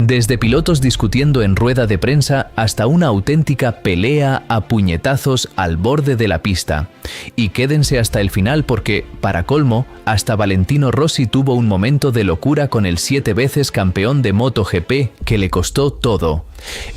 Desde pilotos discutiendo en rueda de prensa hasta una auténtica pelea a puñetazos al borde de la pista. Y quédense hasta el final porque, para colmo, hasta Valentino Rossi tuvo un momento de locura con el 7 veces campeón de MotoGP que le costó todo.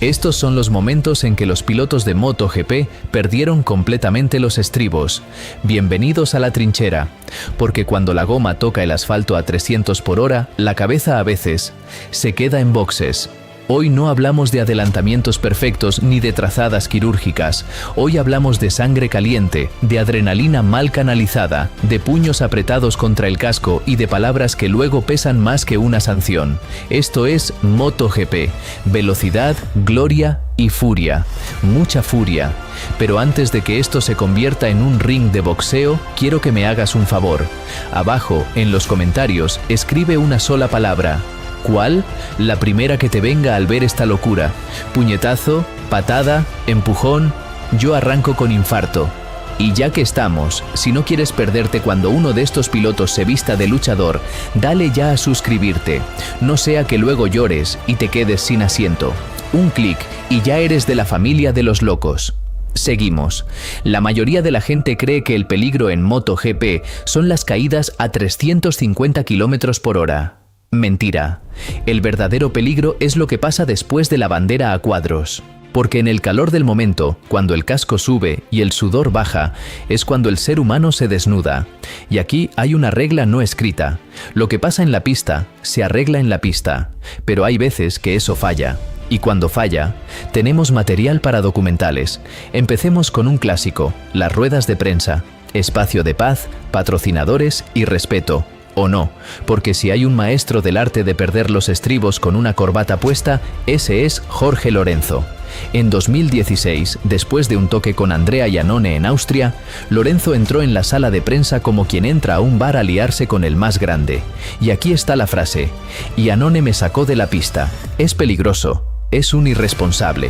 Estos son los momentos en que los pilotos de MotoGP perdieron completamente los estribos. Bienvenidos a la trinchera, porque cuando la goma toca el asfalto a 300 por hora, la cabeza a veces se queda en boxes. Hoy no hablamos de adelantamientos perfectos ni de trazadas quirúrgicas. Hoy hablamos de sangre caliente, de adrenalina mal canalizada, de puños apretados contra el casco y de palabras que luego pesan más que una sanción. Esto es MotoGP. Velocidad, gloria y furia. Mucha furia. Pero antes de que esto se convierta en un ring de boxeo, quiero que me hagas un favor. Abajo, en los comentarios, escribe una sola palabra. ¿Cuál? La primera que te venga al ver esta locura. Puñetazo, patada, empujón. Yo arranco con infarto. Y ya que estamos, si no quieres perderte cuando uno de estos pilotos se vista de luchador, dale ya a suscribirte. No sea que luego llores y te quedes sin asiento. Un clic y ya eres de la familia de los locos. Seguimos. La mayoría de la gente cree que el peligro en MotoGP son las caídas a 350 km por hora. Mentira. El verdadero peligro es lo que pasa después de la bandera a cuadros. Porque en el calor del momento, cuando el casco sube y el sudor baja, es cuando el ser humano se desnuda. Y aquí hay una regla no escrita. Lo que pasa en la pista, se arregla en la pista. Pero hay veces que eso falla. Y cuando falla, tenemos material para documentales. Empecemos con un clásico, las ruedas de prensa. Espacio de paz, patrocinadores y respeto. O no, porque si hay un maestro del arte de perder los estribos con una corbata puesta, ese es Jorge Lorenzo. En 2016, después de un toque con Andrea Iannone en Austria, Lorenzo entró en la sala de prensa como quien entra a un bar a liarse con el más grande. Y aquí está la frase: Iannone me sacó de la pista. Es peligroso, es un irresponsable.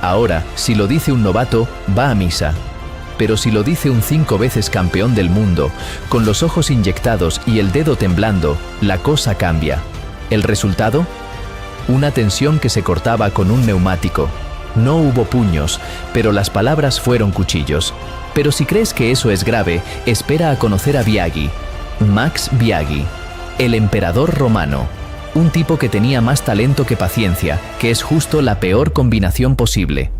Ahora, si lo dice un novato, va a misa. Pero si lo dice un 5 veces campeón del mundo, con los ojos inyectados y el dedo temblando, la cosa cambia. ¿El resultado? Una tensión que se cortaba con un neumático. No hubo puños, pero las palabras fueron cuchillos. Pero si crees que eso es grave, espera a conocer a Biaggi. Max Biaggi, el emperador romano. Un tipo que tenía más talento que paciencia, que es justo la peor combinación posible.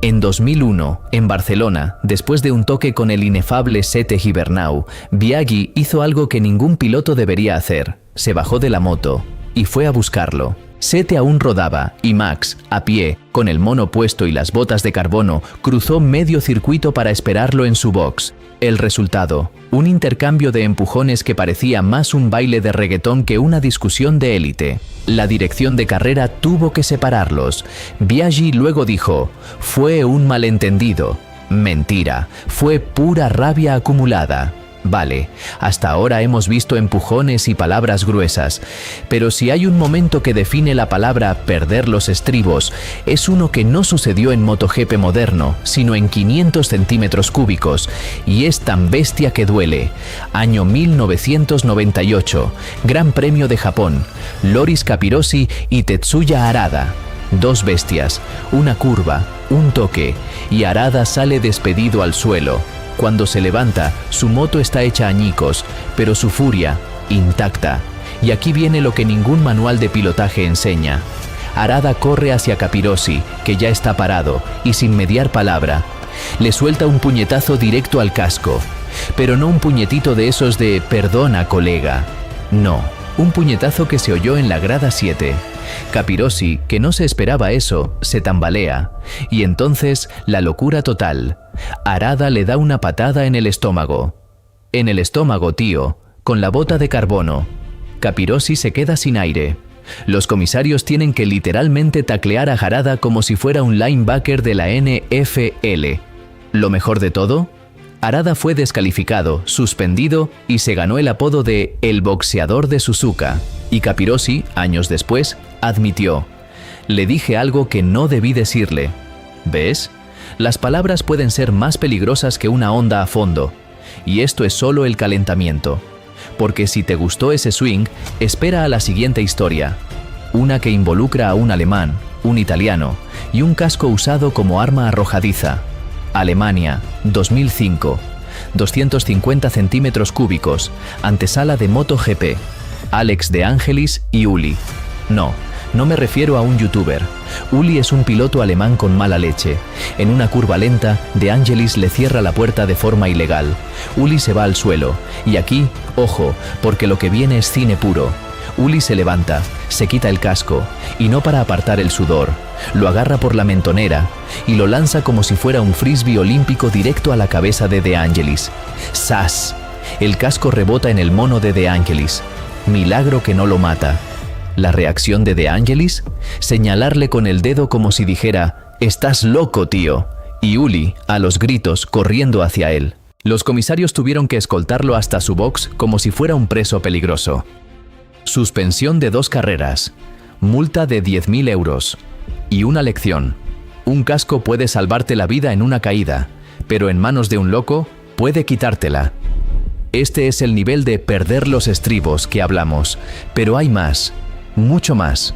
En 2001, en Barcelona, después de un toque con el inefable Sete Gibernau, Biaggi hizo algo que ningún piloto debería hacer. Se bajó de la moto y fue a buscarlo. Sete aún rodaba y Max, a pie, con el mono puesto y las botas de carbono, cruzó medio circuito para esperarlo en su box. El resultado, un intercambio de empujones que parecía más un baile de reggaetón que una discusión de élite. La dirección de carrera tuvo que separarlos. Biaggi luego dijo: fue un malentendido. Mentira, fue pura rabia acumulada. Vale, hasta ahora hemos visto empujones y palabras gruesas, pero si hay un momento que define la palabra perder los estribos, es uno que no sucedió en MotoGP moderno, sino en 500 centímetros cúbicos, y es tan bestia que duele. Año 1998, Gran Premio de Japón, Loris Capirossi y Tetsuya Harada. Dos bestias, una curva, un toque, y Harada sale despedido al suelo. Cuando se levanta, su moto está hecha añicos, pero su furia, intacta. Y aquí viene lo que ningún manual de pilotaje enseña. Harada corre hacia Capirossi, que ya está parado, y sin mediar palabra, le suelta un puñetazo directo al casco. Pero no un puñetito de esos de «perdona, colega». No, un puñetazo que se oyó en la grada 7. Capirossi, que no se esperaba eso, se tambalea. Y entonces, la locura total. Harada le da una patada en el estómago. En el estómago, tío, con la bota de carbono. Capirossi se queda sin aire. Los comisarios tienen que literalmente taclear a Harada como si fuera un linebacker de la NFL. ¿Lo mejor de todo? Harada fue descalificado, suspendido y se ganó el apodo de «el boxeador de Suzuka». Y Capirossi, años después, admitió: «Le dije algo que no debí decirle». ¿Ves? Las palabras pueden ser más peligrosas que una onda a fondo. Y esto es solo el calentamiento. Porque si te gustó ese swing, espera a la siguiente historia. una que involucra a un alemán, un italiano y un casco usado como arma arrojadiza. Alemania, 2005. 250 centímetros cúbicos, antesala de MotoGP. Alex De Angelis y Uli. No me refiero a un youtuber. Uli es un piloto alemán con mala leche. En una curva lenta, De Angelis le cierra la puerta de forma ilegal. Uli se va al suelo. Y aquí, ojo, porque lo que viene es cine puro. Uli se levanta, se quita el casco, y no para apartar el sudor. Lo agarra por la mentonera y lo lanza como si fuera un frisbee olímpico directo a la cabeza de De Angelis. ¡Zas! El casco rebota en el mono de De Angelis. Milagro que no lo mata. ¿La reacción de De Angelis? Señalarle con el dedo como si dijera: «¡Estás loco, tío!» Y Uli, a los gritos, corriendo hacia él. Los comisarios tuvieron que escoltarlo hasta su box como si fuera un preso peligroso. Suspensión de 2 carreras, multa de 10.000 euros y una lección. Un casco puede salvarte la vida en una caída, pero en manos de un loco puede quitártela. Este es el nivel de perder los estribos que hablamos, pero hay más, mucho más.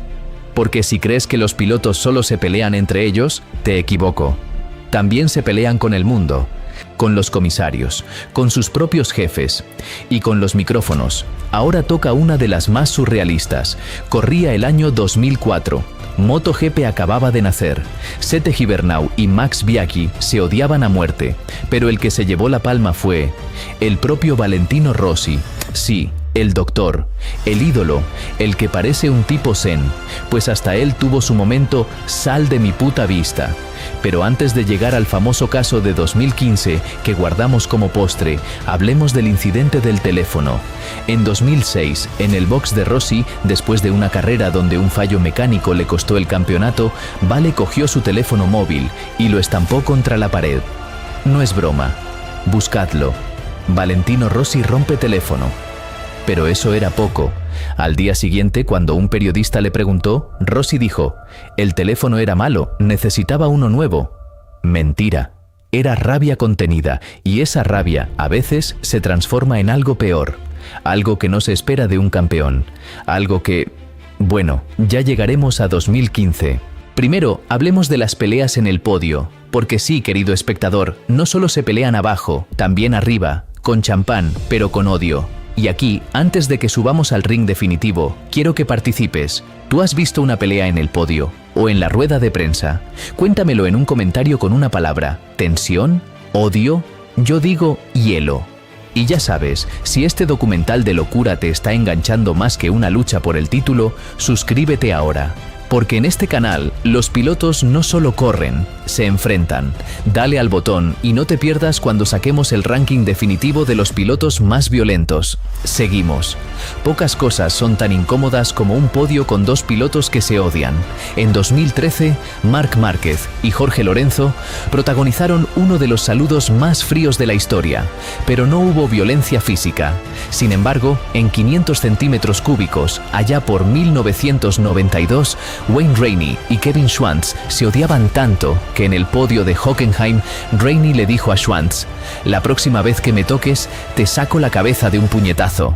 Porque si crees que los pilotos solo se pelean entre ellos, te equivoco. También se pelean con el mundo, con los comisarios, con sus propios jefes y con los micrófonos. Ahora toca una de las más surrealistas. Corría el año 2004. MotoGP acababa de nacer. Sete Gibernau y Max Biaggi se odiaban a muerte, pero el que se llevó la palma fue el propio Valentino Rossi. Sí, el doctor, el ídolo, el que parece un tipo zen, pues hasta él tuvo su momento «sal de mi puta vista». Pero antes de llegar al famoso caso de 2015 que guardamos como postre, hablemos del incidente del teléfono. En 2006, en el box de Rossi, después de una carrera donde un fallo mecánico le costó el campeonato, Vale cogió su teléfono móvil y lo estampó contra la pared. No es broma. Buscadlo. Valentino Rossi rompe teléfono. Pero eso era poco. Al día siguiente, cuando un periodista le preguntó, Rossi dijo: «El teléfono era malo, necesitaba uno nuevo». Mentira. Era rabia contenida, y esa rabia, a veces, se transforma en algo peor. Algo que no se espera de un campeón. Algo que... Bueno, ya llegaremos a 2015. Primero, hablemos de las peleas en el podio. Porque sí, querido espectador, no solo se pelean abajo, también arriba, con champán, pero con odio. Y aquí, antes de que subamos al ring definitivo, quiero que participes. ¿Tú has visto una pelea en el podio? ¿O en la rueda de prensa? Cuéntamelo en un comentario con una palabra. ¿Tensión? ¿Odio? Yo digo hielo. Y ya sabes, si este documental de locura te está enganchando más que una lucha por el título, suscríbete ahora. Porque en este canal, los pilotos no solo corren, se enfrentan. Dale al botón y no te pierdas cuando saquemos el ranking definitivo de los pilotos más violentos. Seguimos. Pocas cosas son tan incómodas como un podio con 2 pilotos que se odian. En 2013, Marc Márquez y Jorge Lorenzo protagonizaron uno de los saludos más fríos de la historia, pero no hubo violencia física. Sin embargo, en 500 centímetros cúbicos, allá por 1992, Wayne Rainey y Kevin Schwantz se odiaban tanto que en el podio de Hockenheim, Rainey le dijo a Schwantz: «La próxima vez que me toques, te saco la cabeza de un puñetazo».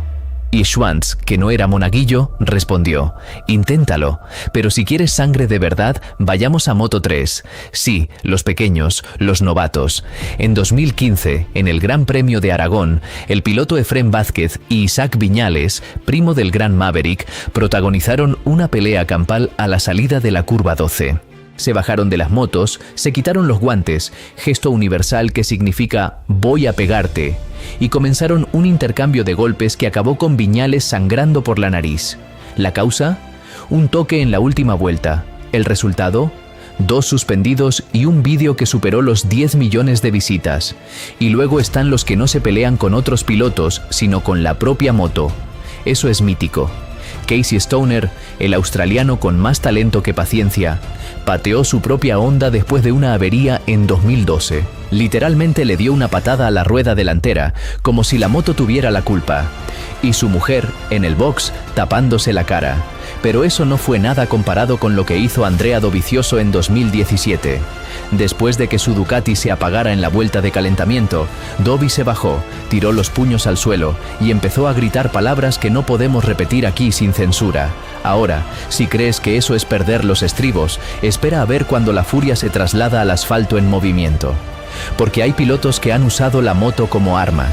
Y Schwantz, que no era monaguillo, respondió: «Inténtalo, pero si quieres sangre de verdad, vayamos a Moto3. Sí, los pequeños, los novatos». En 2015, en el Gran Premio de Aragón, el piloto Efrén Vázquez y Isaac Viñales, primo del Gran Maverick, protagonizaron una pelea campal a la salida de la curva 12. Se bajaron de las motos, se quitaron los guantes, gesto universal que significa «voy a pegarte», y comenzaron un intercambio de golpes que acabó con Viñales sangrando por la nariz. ¿La causa? Un toque en la última vuelta. ¿El resultado? 2 suspendidos y un vídeo que superó los 10 millones de visitas. Y luego están los que no se pelean con otros pilotos, sino con la propia moto. Eso es mítico. Casey Stoner, el australiano con más talento que paciencia, pateó su propia Honda después de una avería en 2012. Literalmente le dio una patada a la rueda delantera, como si la moto tuviera la culpa. Y su mujer, en el box, tapándose la cara. Pero eso no fue nada comparado con lo que hizo Andrea Dovizioso en 2017. Después de que su Ducati se apagara en la vuelta de calentamiento, Dovi se bajó, tiró los puños al suelo y empezó a gritar palabras que no podemos repetir aquí sin censura. Ahora, si crees que eso es perder los estribos, espera a ver cuando la furia se traslada al asfalto en movimiento. Porque hay pilotos que han usado la moto como arma.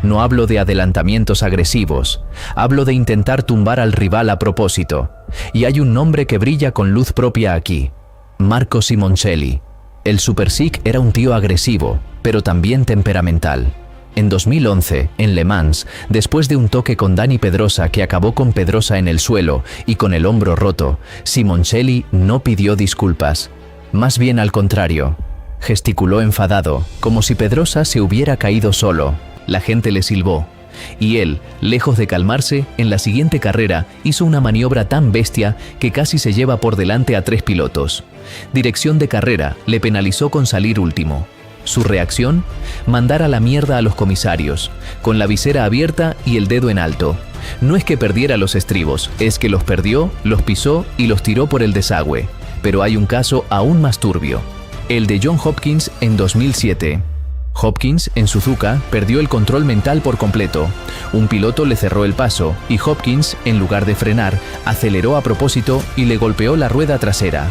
No hablo de adelantamientos agresivos, hablo de intentar tumbar al rival a propósito. Y hay un nombre que brilla con luz propia aquí: Marco Simoncelli. El Super Sikh era un tío agresivo, pero también temperamental. En 2011, en Le Mans, después de un toque con Dani Pedrosa que acabó con Pedrosa en el suelo y con el hombro roto, Simoncelli no pidió disculpas. Más bien al contrario, gesticuló enfadado, como si Pedrosa se hubiera caído solo. La gente le silbó. Y él, lejos de calmarse, en la siguiente carrera hizo una maniobra tan bestia que casi se lleva por delante a 3 pilotos. Dirección de carrera le penalizó con salir último. Su reacción: mandar a la mierda a los comisarios, con la visera abierta y el dedo en alto. No es que perdiera los estribos, es que los perdió, los pisó y los tiró por el desagüe. Pero hay un caso aún más turbio: el de John Hopkins en 2007. Hopkins, en Suzuka, perdió el control mental por completo. Un piloto le cerró el paso y Hopkins, en lugar de frenar, aceleró a propósito y le golpeó la rueda trasera.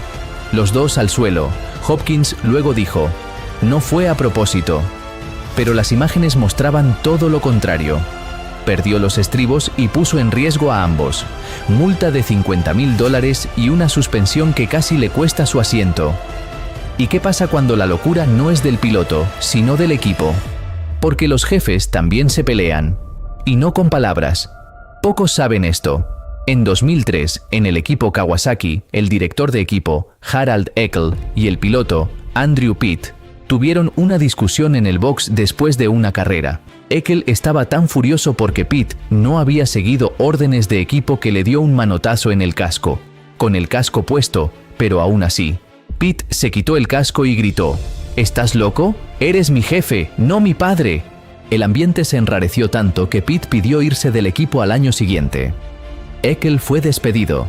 Los dos al suelo. Hopkins luego dijo: "No fue a propósito". Pero las imágenes mostraban todo lo contrario. Perdió los estribos y puso en riesgo a ambos. Multa de $50.000 y una suspensión que casi le cuesta su asiento. ¿Y qué pasa cuando la locura no es del piloto, sino del equipo? Porque los jefes también se pelean. Y no con palabras. Pocos saben esto. En 2003, en el equipo Kawasaki, el director de equipo, Harald Eckel, y el piloto, Andrew Pitt, tuvieron una discusión en el box después de una carrera. Eckel estaba tan furioso porque Pitt no había seguido órdenes de equipo que le dio un manotazo en el casco. Con el casco puesto, pero aún así. Pitt se quitó el casco y gritó: ¿Estás loco? Eres mi jefe, no mi padre. El ambiente se enrareció tanto que Pitt pidió irse del equipo al año siguiente. Eckel fue despedido.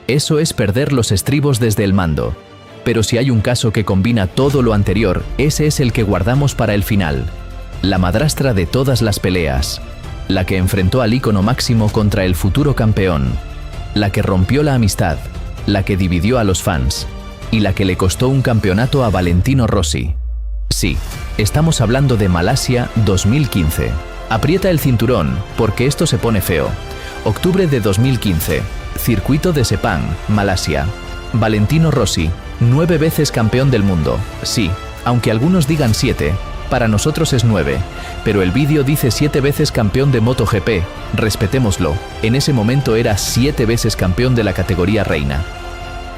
Eso es perder los estribos desde el mando. Pero si hay un caso que combina todo lo anterior, ese es el que guardamos para el final. La madrastra de todas las peleas. La que enfrentó al ícono máximo contra el futuro campeón. La que rompió la amistad. La que dividió a los fans. Y la que le costó un campeonato a Valentino Rossi. Sí, estamos hablando de Malasia 2015. Aprieta el cinturón, porque esto se pone feo. Octubre de 2015. Circuito de Sepang, Malasia. Valentino Rossi, 9 veces campeón del mundo. Sí, aunque algunos digan 7, para nosotros es 9. Pero el vídeo dice 7 veces campeón de MotoGP, respetémoslo. En ese momento era 7 veces campeón de la categoría reina.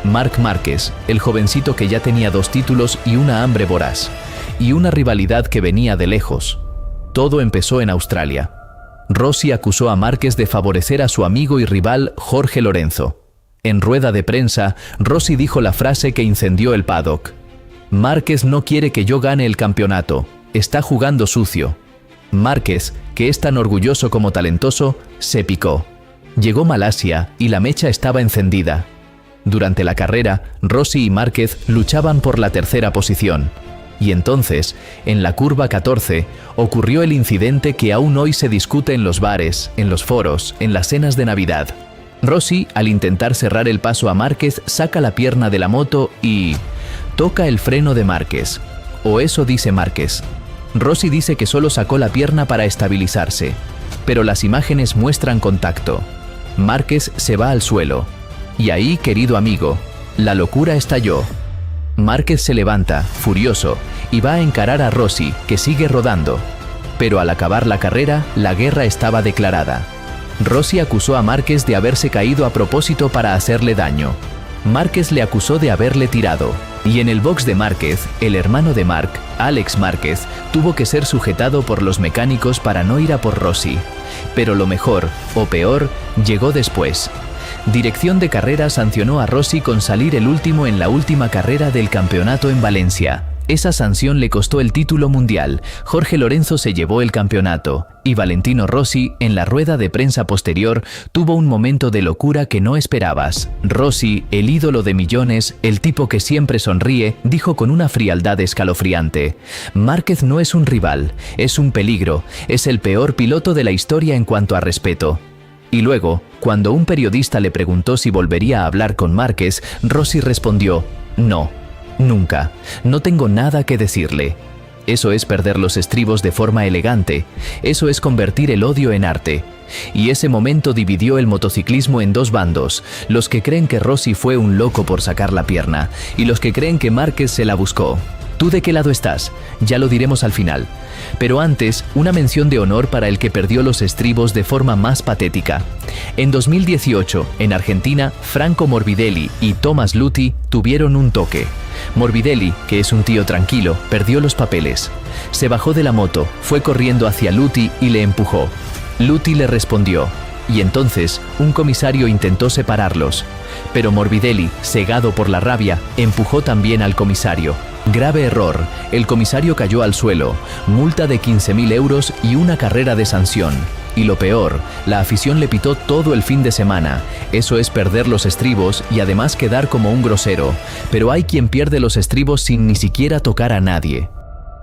Marc Márquez, el jovencito que ya tenía 2 títulos y una hambre voraz. Y una rivalidad que venía de lejos. Todo empezó en Australia. Rossi acusó a Márquez de favorecer a su amigo y rival Jorge Lorenzo. En rueda de prensa, Rossi dijo la frase que incendió el paddock: Márquez no quiere que yo gane el campeonato, está jugando sucio. Márquez, que es tan orgulloso como talentoso, se picó. Llegó Malasia y la mecha estaba encendida. Durante la carrera, Rossi y Márquez luchaban por la tercera posición. Y entonces, en la curva 14, ocurrió el incidente que aún hoy se discute en los bares, en los foros, en las cenas de Navidad. Rossi, al intentar cerrar el paso a Márquez, saca la pierna de la moto y toca el freno de Márquez. O eso dice Márquez. Rossi dice que solo sacó la pierna para estabilizarse. Pero las imágenes muestran contacto. Márquez se va al suelo. Y ahí, querido amigo, la locura estalló. Márquez se levanta, furioso, y va a encarar a Rossi, que sigue rodando. Pero al acabar la carrera, la guerra estaba declarada. Rossi acusó a Márquez de haberse caído a propósito para hacerle daño. Márquez le acusó de haberle tirado. Y en el box de Márquez, el hermano de Marc, Alex Márquez, tuvo que ser sujetado por los mecánicos para no ir a por Rossi. Pero lo mejor, o peor, llegó después. Dirección de carrera sancionó a Rossi con salir el último en la última carrera del campeonato en Valencia. Esa sanción le costó el título mundial. Jorge Lorenzo se llevó el campeonato y Valentino Rossi, en la rueda de prensa posterior, tuvo un momento de locura que no esperabas. Rossi, el ídolo de millones, el tipo que siempre sonríe, dijo con una frialdad escalofriante: Márquez no es un rival, es un peligro, es el peor piloto de la historia en cuanto a respeto. Y luego, cuando un periodista le preguntó si volvería a hablar con Márquez, Rossi respondió: no. Nunca. No tengo nada que decirle. Eso es perder los estribos de forma elegante. Eso es convertir el odio en arte. Y ese momento dividió el motociclismo en dos bandos: los que creen que Rossi fue un loco por sacar la pierna y los que creen que Márquez se la buscó. ¿Tú de qué lado estás? Ya lo diremos al final. Pero antes, una mención de honor para el que perdió los estribos de forma más patética. En 2018, en Argentina, Franco Morbidelli y Thomas Luthi tuvieron un toque. Morbidelli, que es un tío tranquilo, perdió los papeles. Se bajó de la moto, fue corriendo hacia Luthi y le empujó. Luthi le respondió, y entonces un comisario intentó separarlos. Pero Morbidelli, cegado por la rabia, empujó también al comisario. Grave error, el comisario cayó al suelo, multa de 15.000 euros y una carrera de sanción. Y lo peor, la afición le pitó todo el fin de semana. Eso es perder los estribos y además quedar como un grosero. Pero hay quien pierde los estribos sin ni siquiera tocar a nadie.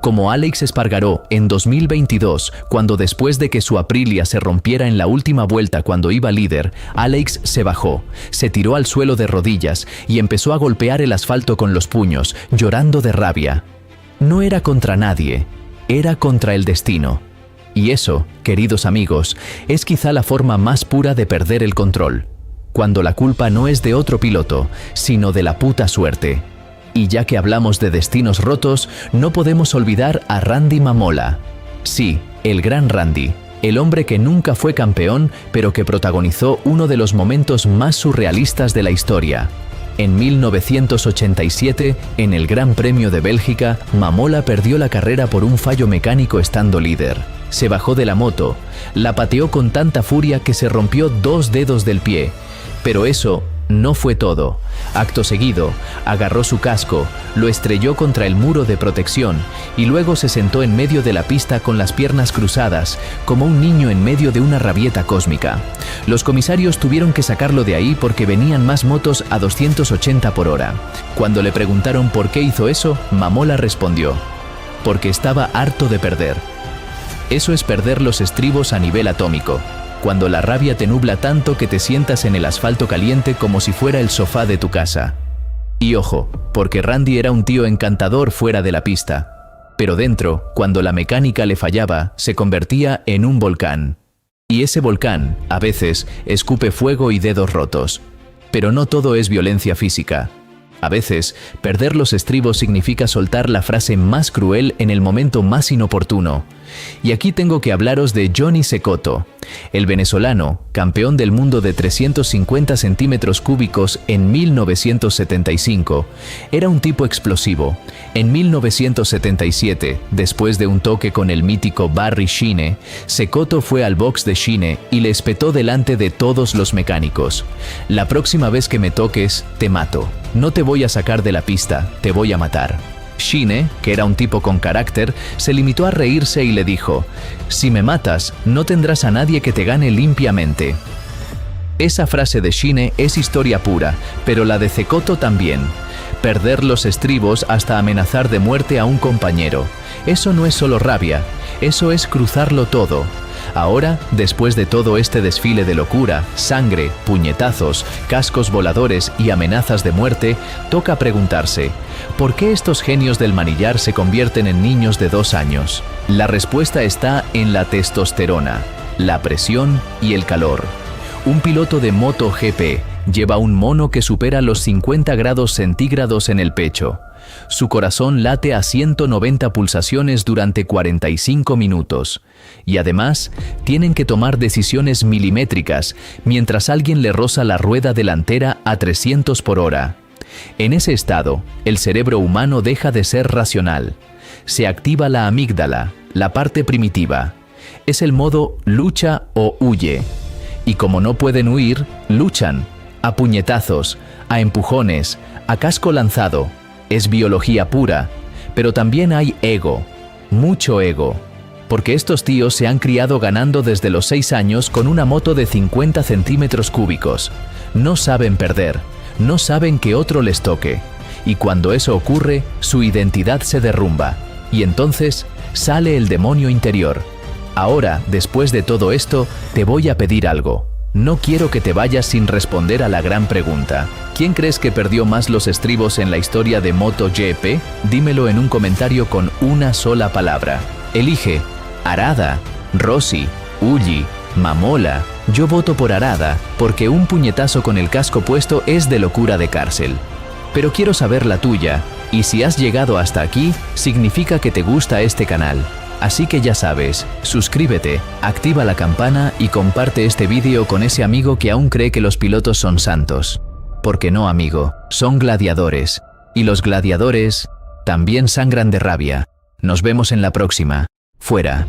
Como Alex Espargaró en 2022, cuando después de que su Aprilia se rompiera en la última vuelta cuando iba líder, Alex se bajó, se tiró al suelo de rodillas y empezó a golpear el asfalto con los puños, llorando de rabia. No era contra nadie, era contra el destino. Y eso, queridos amigos, es quizá la forma más pura de perder el control, cuando la culpa no es de otro piloto, sino de la puta suerte. Y ya que hablamos de destinos rotos, no podemos olvidar a Randy Mamola. Sí, el gran Randy, el hombre que nunca fue campeón, pero que protagonizó uno de los momentos más surrealistas de la historia. En 1987, en el Gran Premio de Bélgica, Mamola perdió la carrera por un fallo mecánico estando líder. Se bajó de la moto, la pateó con tanta furia que se rompió 2 dedos del pie. Pero eso no fue todo. Acto seguido, agarró su casco, lo estrelló contra el muro de protección y luego se sentó en medio de la pista con las piernas cruzadas, como un niño en medio de una rabieta cósmica. Los comisarios tuvieron que sacarlo de ahí porque venían más motos a 280 por hora. Cuando le preguntaron por qué hizo eso, Mamola respondió: porque estaba harto de perder. Eso es perder los estribos a nivel atómico. Cuando la rabia te nubla tanto que te sientas en el asfalto caliente como si fuera el sofá de tu casa. Y ojo, porque Randy era un tío encantador fuera de la pista. Pero dentro, cuando la mecánica le fallaba, se convertía en un volcán. Y ese volcán, a veces, escupe fuego y dedos rotos. Pero no todo es violencia física. A veces, perder los estribos significa soltar la frase más cruel en el momento más inoportuno. Y aquí tengo que hablaros de Johnny Cecotto, el venezolano, campeón del mundo de 350 centímetros cúbicos en 1975. Era un tipo explosivo. En 1977, después de un toque con el mítico Barry Sheene, Cecotto fue al box de Sheene y le espetó delante de todos los mecánicos: la próxima vez que me toques, te mato. No te voy a sacar de la pista, te voy a matar. Sheene, que era un tipo con carácter, se limitó a reírse y le dijo: si me matas, no tendrás a nadie que te gane limpiamente. Esa frase de Sheene es historia pura, pero la de Cecotto también. Perder los estribos hasta amenazar de muerte a un compañero. Eso no es solo rabia, eso es cruzarlo todo. Ahora, después de todo este desfile de locura, sangre, puñetazos, cascos voladores y amenazas de muerte, toca preguntarse: ¿por qué estos genios del manillar se convierten en niños de 2 años? La respuesta está en la testosterona, la presión y el calor. Un piloto de MotoGP lleva un mono que supera los 50 grados centígrados en el pecho. Su corazón late a 190 pulsaciones durante 45 minutos. Y además, tienen que tomar decisiones milimétricas mientras alguien le roza la rueda delantera a 300 por hora. En ese estado, el cerebro humano deja de ser racional. Se activa la amígdala, la parte primitiva. Es el modo lucha o huye. Y como no pueden huir, luchan. A puñetazos, a empujones, a casco lanzado. Es biología pura. Pero también hay ego, mucho ego, porque estos tíos se han criado ganando desde los 6 años con una moto de 50 centímetros cúbicos. No saben perder, no saben que otro les toque, y cuando eso ocurre, su identidad se derrumba, y entonces sale el demonio interior. Ahora, después de todo esto, te voy a pedir algo. No quiero que te vayas sin responder a la gran pregunta. ¿Quién crees que perdió más los estribos en la historia de MotoGP? Dímelo en un comentario con una sola palabra. Elige Arada, Rossi, Ulli, Mamola. Yo voto por Arada, porque un puñetazo con el casco puesto es de locura de cárcel. Pero quiero saber la tuya, y si has llegado hasta aquí, significa que te gusta este canal. Así que ya sabes, suscríbete, activa la campana y comparte este vídeo con ese amigo que aún cree que los pilotos son santos. Porque no, amigo, son gladiadores. Y los gladiadores también sangran de rabia. Nos vemos en la próxima. Fuera.